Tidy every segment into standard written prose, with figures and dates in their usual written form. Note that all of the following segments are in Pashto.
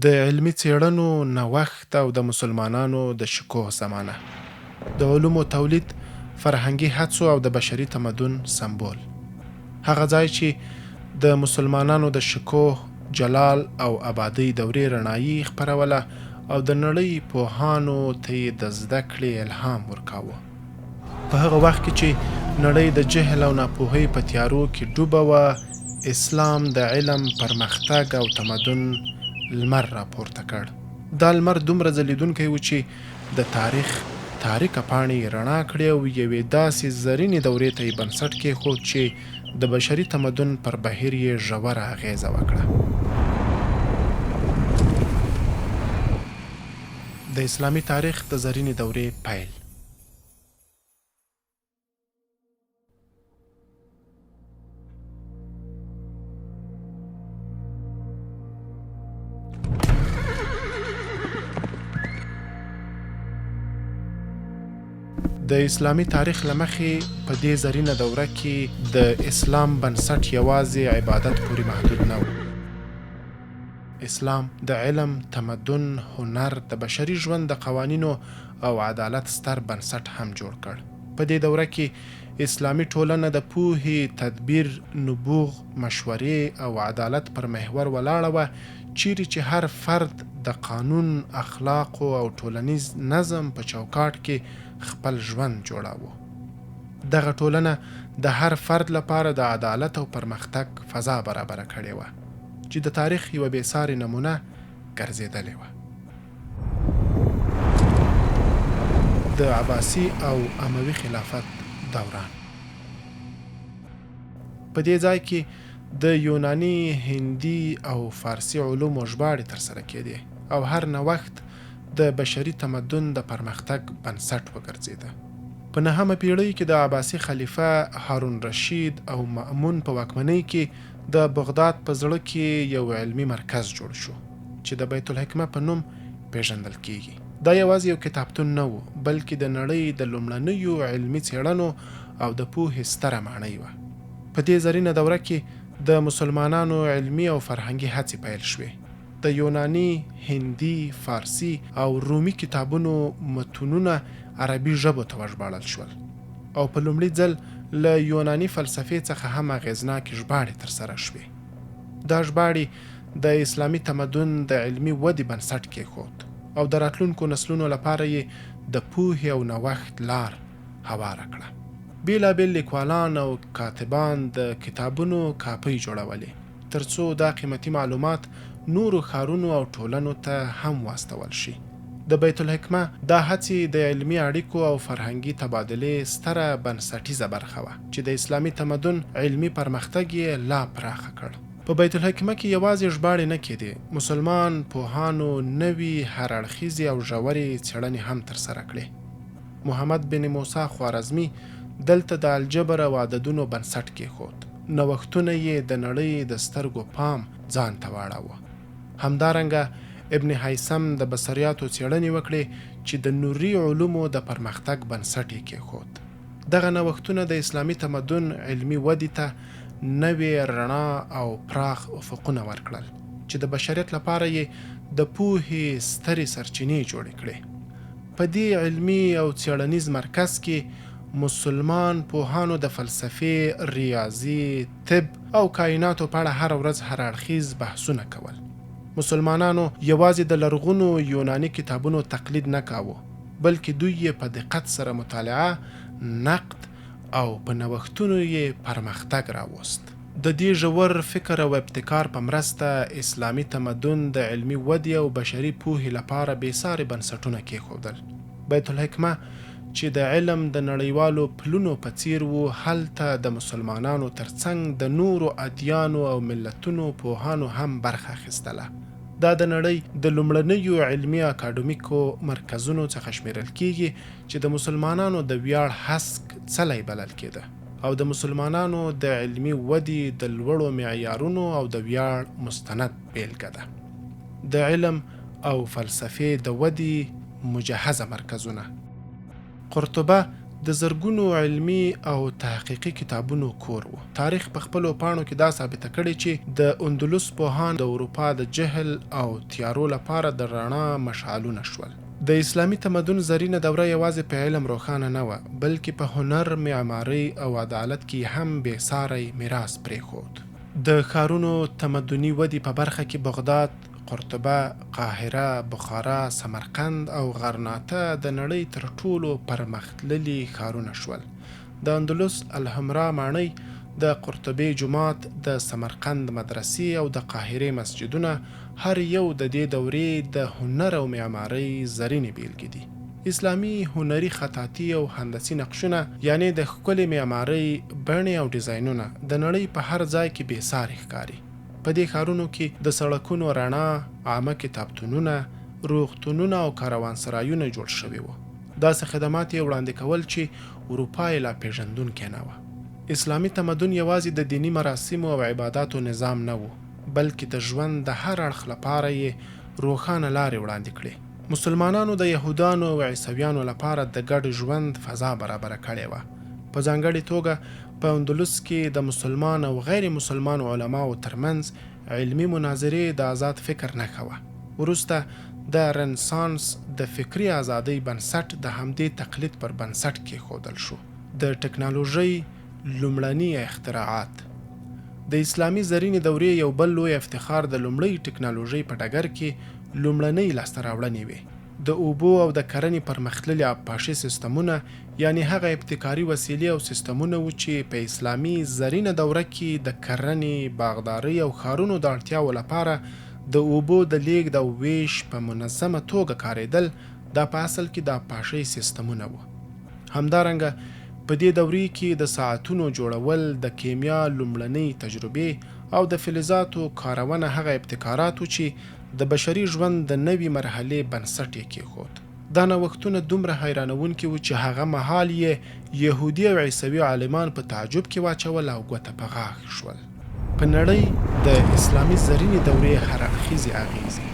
د علمي څېړنو نوښت او د مسلمانانو د شکوه زمانه، د علومو تولید، فرهنګي هڅو او د بشري تمدن سمبول. هغه ځای چې د مسلمانانو د شکوه، جلال او آبادۍ دورې رڼایي خپروله او د نړۍ پوهانو ته یې د زده کړې الهام ورکاوه. په هغه وخت کې چې نړۍ د جهل او ناپوهۍ په تیارو کې ډوبه وه، اسلام د علم، پرمختګ او تمدن لمر راپورته کړ. دا لمر دومره ځلیدونکی و چې د تاریخ تاریکه پاڼې یې رڼا کړې او یوې داسې زرینې دورې ته یې بنسټ کېښود چې د بشري تمدن پر بهیر یې ژوره اغیزه وکړه. د اسلامي تاریخ د زرینې دورې پیل. د اسلامي تاریخ له مخې په دې زرینه دوره کې د اسلام بنسټ یوازې عبادت پورې محدود نه و. اسلام د علم، تمدن، هنر، د بشري ژوند د قوانینو او عدالت ستر بنسټ هم جوړ کړ. په دې دوره کې اسلامي ټولنه د پوهې، تدبیر، نبوغ، مشورې او عدالت پر محور ولاړه وه، چیرې چې هر فرد د قانون، اخلاقو او ټولنیز نظم په چوکاټ کې خپل ژوند جوړاوه. دغه ټولنه د هر فرد لپاره د عدالت او پرمختګ فضا برابره کړې وه چې د تاریخ یوه بېسارې نمونه ګرځېدلې وه. د عباسي او اموي خلافت دوران. په دې ځای کې د یوناني، هندي او فارسي علومو ژباړې ترسره کېدې او هر نوښت د بشري تمدن د پرمختګ بنسټ وګرځېده. په 9مه پیړۍ کې د عباسي خلیفه هارون رشید او مأمون په واکمنۍ کې د بغداد په زړه کې یو علمي مرکز جوړ شو چې د بیت الحکمه په نوم پیژندل کیږي. دا یوازې یو کتابتون نه و، بلکې د نړۍ د لومړنیو علمي څېړنو او د پوهې ستره ماڼۍ وه. په دې زرینه دوره کې د مسلمانانو علمي او فرهنګي هڅې پیل شوې. د یوناني، هندي، فارسي او رومي کتابونو متونونه عربي ژبو ته وژباړل شول او په لومړي ځل له یوناني فلسفې څخه هم اغېزناکې ژباړې ترسره شوې. دا ژباړې د اسلامي تمدن د علمي ودې بنسټ کېښود او د راتلونکو نسلونو لپاره یې د پوهې او نوښت لار هواره کړه. بېلابېل لیکوالان او کاتبان د کتابونو کاپۍ جوړولې ترڅو دا قیمتي معلومات نورو ښارونو او ټولنو ته هم واستول شي. د بیت الحکمه دا هڅې د علمي اړیکو او فرهنګي تبادلې ستره بنسټیزه برخه وه چې د اسلامي تمدن علمي پرمختګ یې لا پراخه کړ. په بیت الحکمه کې یوازې ژباړې نه کېدې، مسلمان پوهانو نوي هراړخیزې او ژورې څېړنې هم ترسره کړې. محمد بن موسی خوارزمي دلته د الجبر او عددونو بنسټ کېښود. نوښتونه یې د نړۍ د سترګو پام ځان ته واړاوه. همدارنګه ابن هیثم د بصریاتو څېړنې وکړې چې د نوري علومو د پرمختګ بنسټ یې کېښود. دغه نوښتونه د اسلامي تمدن علمي ودې ته نوې رڼا او پراخ افقونه ورکړل چې د بشریت لپاره یې د پوهې سترې سرچینې جوړې کړې. په دې علمي او څېړنیز مرکز کې مسلمان پوهانو د فلسفې، ریاضي، طب او کائناتو په اړه هر ورځ هر اړخیز بحثونه کول. مسلمانانو یوازې د لرغونو یوناني کتابونو تقلید نه کاوه، بلکې دوی یې په دقت سره مطالعه، نقد او په نوښتونو یې پرمختګ راوست. د دې ژور فکر او ابتکار په مرسته اسلامي تمدن د علمي ودې او بشري پوهې لپاره بېساري بنسټونه کېښودل. بیت الحکمه چې د علم د نړیوالو پلونو په څیر و، هلته د مسلمانانو ترڅنګ د نورو ادیانو او ملتونو پوهانو هم برخه اخیستله. دا د نړۍ د لومړنیو علمي اکاډمیکو مرکزونو څخه شمیرل کیږي چې د مسلمانانو د ویاړ هسک څلی بلل کېده او د مسلمانانو د علمي ودې د لوړو معیارونو او د ویاړ مستند بیلګه ده. د علم او فلسفې د ودې مجهزه مرکزونه. قرطبه د زرګونو علمي او تحقیقي کتابونو کور و. تاریخ په خپلو پاڼو کې دا ثابته کړې چې د اندلس پوهان د اروپا د جهل او تیارو لپاره د رڼا مشعلونه شول. د اسلامي تمدن زرینه دوره یوازې په علم روښانه نه وه، بلکې په هنر، معمارۍ او عدالت کې هم بېساری میراث پرېښود. د ښارونو تمدني ودې په برخه کې بغداد، قرطبه، قاهره، بخارا، سمرقند او غرناطه د نړۍ تر ټولو پرمختللي ښارونه شول. د اندلس الحمرا ماڼۍ، د قرطبې جومات، د سمرقند مدرسې او د قاهرې مسجدونه هر یو د دې دورې د هنر او معمارۍ زرینې بیلګې دي. اسلامي هنري خطاطي او هندسي نقشونه، یعنی د ښکلې معمارۍ بڼې او ډیزاینونه د نړۍ په هر ځای کې بېساري ښکاري. په دې ښارونو کې د سړکونو رڼا، عامه کتابتونونه، روغتونونه او کاروانسرایونه جوړ شوي وو. داسې خدمات یې وړاندې کول چې اروپا یې لا پېژندونکی نه وه. اسلامي تمدن یوازې د دینی مراسمو او عباداتو نظام نه و، بلکې د ژوند د هر اړخ لپاره یې روښانه لارې وړاندې کړې. مسلمانانو د یهودانو او عیسویانو لپاره د ګډ ژوند فضا برابره کړې وه. په ځانګړې توګه په اندلس کې د مسلمان او غیر مسلمان علماو ترمنځ علمي مناظرې د آزاد فکر نښه وه. وروسته د رنسانس د فکري ازادۍ بنسټ د همدې تقلید پر بنسټ کېښودل شو. د ټکنالوژۍ لومړني اختراعات. د اسلامي زرینې دورې یو بل لوی افتخار د لومړۍ ټکنالوژۍ په ډګر کې لومړنۍ لاسته راوړنې وې. د اوبو او د کرنې پرمختللي آبپاشي سیستمونه، یعنی هغه ابتکاري وسیلې او سیستمونه وو چې په اسلامي زرینه دوره کې د کرنې، باغدارۍ او ښارونو د اړتیاو لپاره د اوبو د لیږد او ویش په منظمه توګه کارېدل. دا په اصل کې د آبپاشۍ سیستمونه وو. همدارنګه په دې دورې کې د ساعتونو جوړول، د کیمیا لومړنۍ تجربې او د فلزاتو کارونه هغه ابتکارات وو چې د بشري ژوند د نوې مرحلې بنسټ یې کېښود. دا نوښتونه دومره حیرانوونکي وو چې هغه مهال یې یهودي او عیسوي عالمان په تعجب کې واچول او ګوته په غاښ شول. په نړۍ د اسلامي زرینې دورې هر اړخیزې اغیزې.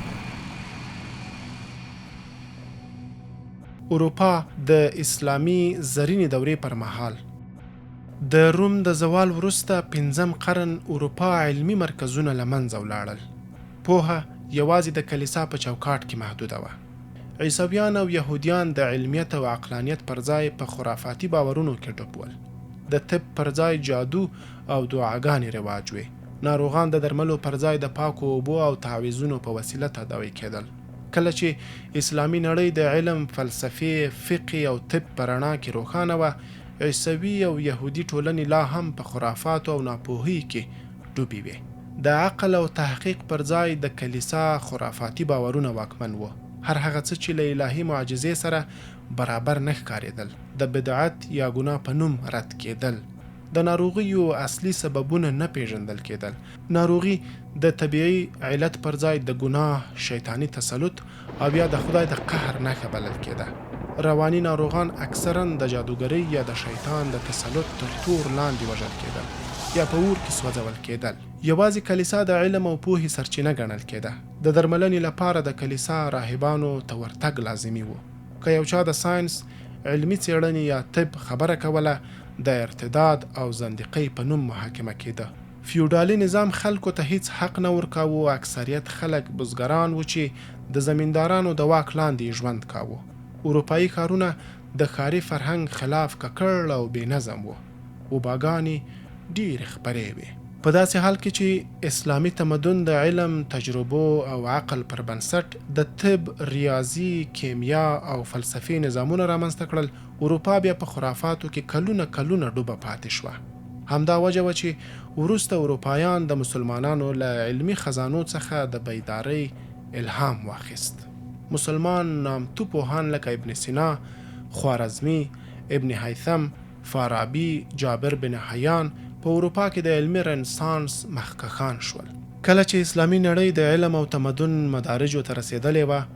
اروپا د اسلامي زرینې دورې پر مهال د روم د زوال وروسته 5م قرن اروپا علمي مرکزونه له منځه ولاړل. پوهه یوازې د کلیسا په چوکاټ کې محدوده وه. عیسویان او یهودیان د علمیت او عقلانیت پر ځای په خرافاتي باورونو کې ډوب ول. د طب پر ځای جادو او دعاګانې رواج وې. ناروغان د درملو پر ځای د پاکو اوبو او تعویذونو په وسیله تداوی کېدل. کله چې اسلامي نړۍ د علم، فلسفې، فقه او طب په رڼا کې روښانه وه، عیسوي او یهودي ټولنې لا هم په خرافاتو او ناپوهۍ کې ډوبې وې. د عقل او تحقیق پر ځای د کلیسا خرافاتي باورونه واکمن وو. هر هغه څه چې له الهي معجزې سره برابر نه ښکارېدل د بدعت یا ګناه په نوم رد کېدل. د ناروغیو اصلي سببونه نه پیژندل کېدل. ناروغي د طبیعي علت پر ځای د ګناه، شیطانی تسلط او یا د خدای د قهر نښه بلل کېده. رواني ناروغان اکثرا د جادوګرۍ یا د شیطان د تسلط تر تور لاندې وژل کېدل یا په اور کې سوځول کېدل. یوازې کلیسا د علم او پوهې سرچینه ګڼل کېده. د درملنې لپاره د کلیسا راهبانو ته ورتګ لازمي وو. که یو چا د ساینس، علمي څېړنې یا طب خبره کوله، د ارتداد او زندقۍ په نوم محاکمه کېده. فیوډالي نظام خلکو ته هیڅ حق نه ورکاوه. اکثریت خلک بزګران وو چې د زمیندارانو د واک لاندې ژوند کاوه. اروپایي ښارونه د ښاري فرهنګ خلاف ککړ او بې نظم وو. وباګانې ډېرې خپرې وې. په داسې حال کې چې اسلامي تمدن د علم، تجربو او عقل پر بنسټ د طب، ریاضي، کیمیا او فلسفي نظامونه رامنځته کړل، اروپا بیا په خرافاتو کې کلونه ډوبه پاتې شوه. همدا وجه وه چې وروسته اروپایان د مسلمانانو له علمي خزانو څخه د بیدارۍ الهام واخیست. مسلمان نامتو پوهان لکه ابن سینا، خوارزمی، ابن هیثم، فارابي، جابر بن حیان په اروپا کې د علمي رنسانس مخکښان شول. کله چې اسلامي نړۍ د علم او تمدن مدارجو ته رسېدلې وه،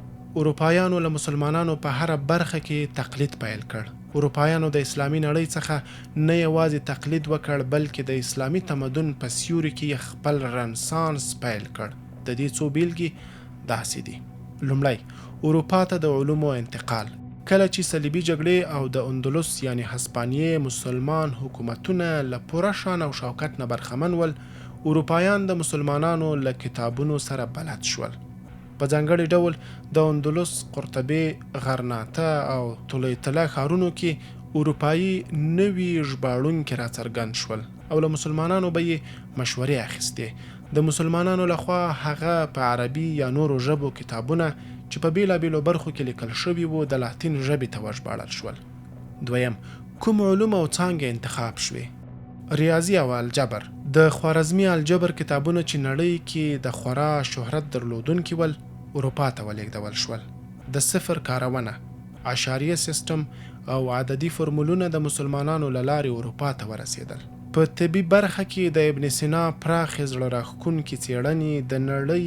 اروپایانو له مسلمانانو په هره برخه کې تقلید پیل کړ. اروپایانو د اسلامي نړۍ څخه نه یوازې تقلید وکړ، بلکې د اسلامي تمدن په سیوري کې خپل رنسانس پیل کړ. د دې څو بیلګې داسې دي. لومړی، اروپا ته د علومو انتقال. کله چې صلیبي جګړې او د اندلس یعنی هسپانیې مسلمان حکومتونه له پوره شان او شوکت نه برخمن ول، اروپایان د مسلمانانو له کتابونو سره بلد شول. په ځانګړي ډول د اندلس، قرطبې، غرناطه او طليطله ښارونو کې اروپایي نوي ژباړونکي راڅرګند شول او له مسلمانانو به یې مشورې اخیستې. د مسلمانانو لخوا هغه په عربي یا نورو ژبو کتابونه چې په بیلابیلو برخو کې لیکل شوي وو د لاتین ژبې ته وژباړل شول. دویم، کوم علوم او څانګې انتخاب شوې؟ ریاضي او الجبر. د خوارزمي الجبر کتابونه چې نړۍ کې د خورا شهرت درلودونکي ول، اروپا ته ولېږدول شول. د صفر کارونه، عشاریه سیستم او عددي فرمولونه د مسلمانانو له لارې اروپا ته ورسېدل. په طبي برخه کې د ابن سینا پراخې زړه راښکونکې څېړنې د نړۍ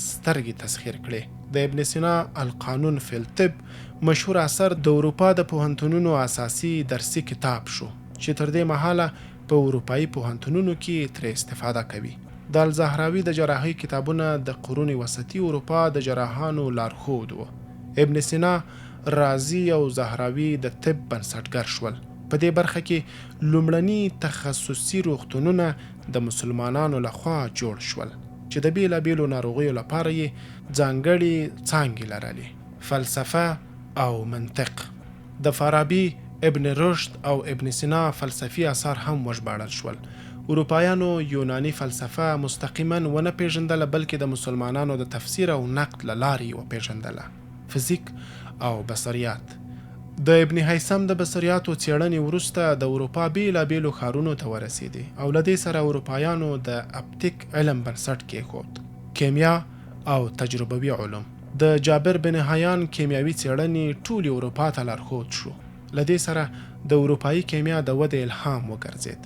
سترګې تسخیر کړې. د ابن سینا القانون فی الطب مشهور اثر د اروپا د پوهنتونونو اساسي درسي کتاب شو چې تر دې مهاله په اروپایي پوهنتونونو کې ترې استفاده کوي. د الزهراوي د جراحۍ کتابونه د قرون وسطي اروپا د جراحانو لارښود وو. ابن سینا، رازي او زهراوي د طب بنسټګر شول. په دې برخه کې لومړني تخصصي روغتونونه د مسلمانانو لخوا جوړ شول چې د بیلابیلو ناروغیو لپاره یې ځانګړي څانګې لرلې: فلسفه او منطق. د فارابي، ابن رشد او ابن سینا فلسفي اثار هم وژباړل شول. اروپایانو یوناني فلسفه مستقیما ونه پیژندله، بلکې د مسلمانانو د تفسیر او نقد له لارې وپیژندله. فزیک او بصریات. د ابن هیثم د بصریاتو څېړنې وروسته د اروپا بیلابیلو ښارونو ته ورسېدې او له دې سره اروپایانو د اپتیک علم بنسټ کېښود. کیمیا او تجربوي علوم. د جابر بن حیان کیمیاوي څېړنې ټولې اروپا ته لارښود شو. له دې سره د اروپایي کیمیا د ودې الهام وګرځېد.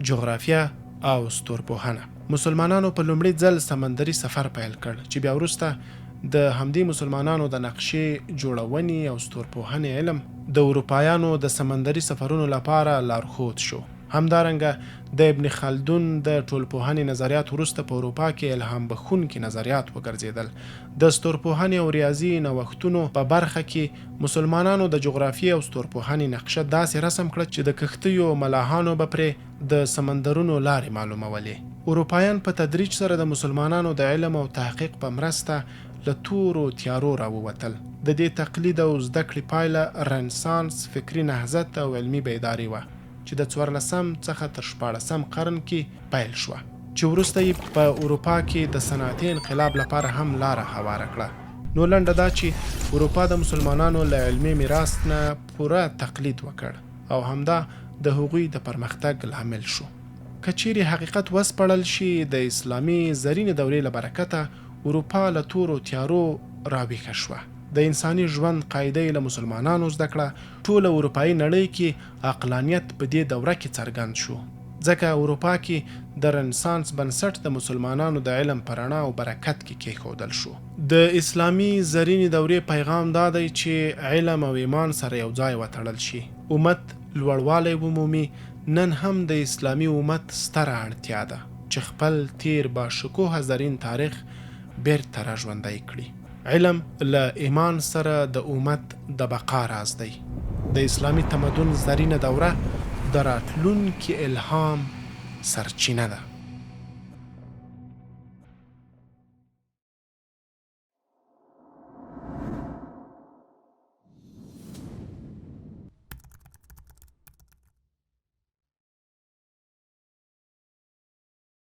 جغرافیه او ستورپوهنه. مسلمانانو په لومړي ځل سمندري سفر پیل کړ چې بیا وروسته د همدې مسلمانانو د نقشې جوړونې او ستورپوهنې علم د اروپایانو د سمندري سفرونو لپاره لارښود شو. همدارنګه د ابن خلدون د ټولپوهنې نظریات وروسته په اروپا کې الهام بخښونکي نظریات وګرځېدل. د ستورپوهنې او ریاضي نوښتونو په برخه کې مسلمانانو د جغرافیې او ستورپوهنې نقشه داسې رسم کړه چې د کښتیو ملاحانو به پرې د سمندرونو لارې معلومولې. اروپایان په تدریج سره د مسلمانانو د علم او تحقیق په مرسته له تورو تیارو راووتل. د دې تقلید او زده کړې پایله رنسانس، فکري نهضت او علمي بیداري وه چې د 14 څخه تر 14 قرن کې پیل شوه، چې وروسته یې په اروپا کې د صنعتي انقلاب لپاره هم لاره هواره کړه. نو لنډه دا چې اروپا د مسلمانانو له علمي میراث نه پوره تقلید وکړ او همدا د هغوی د پرمختګ لامل شو. که چیرې حقیقت وسپړل شي، د اسلامي زرینې دورې له برکته اروپا له تورو تیارو راویښه شوه. د انساني ژوند قاعده له مسلمانانو زده کړه. ټوله اروپایي نړۍ کې عقلانیت په دې دوره کې څرګند شو، ځکه اروپا کې د رنسانس بنسټ د مسلمانانو د علم په رڼا او برکت کې کېښودل شو. د اسلامي زرینې دورې پیغام دا دی چې علم او ایمان سره یو ځای وتړل شي. امت لوړوالی ومومي. نن هم د اسلامي امت ستره اړتیا ده چې خپل تیر باشکوه زرین تاریخ بیرته را ژوندی کړي. علم له ایمان سره د امت د بقا راز دی. د اسلامي تمدن زرینه دوره د راتلونکي الهام سرچینه ده.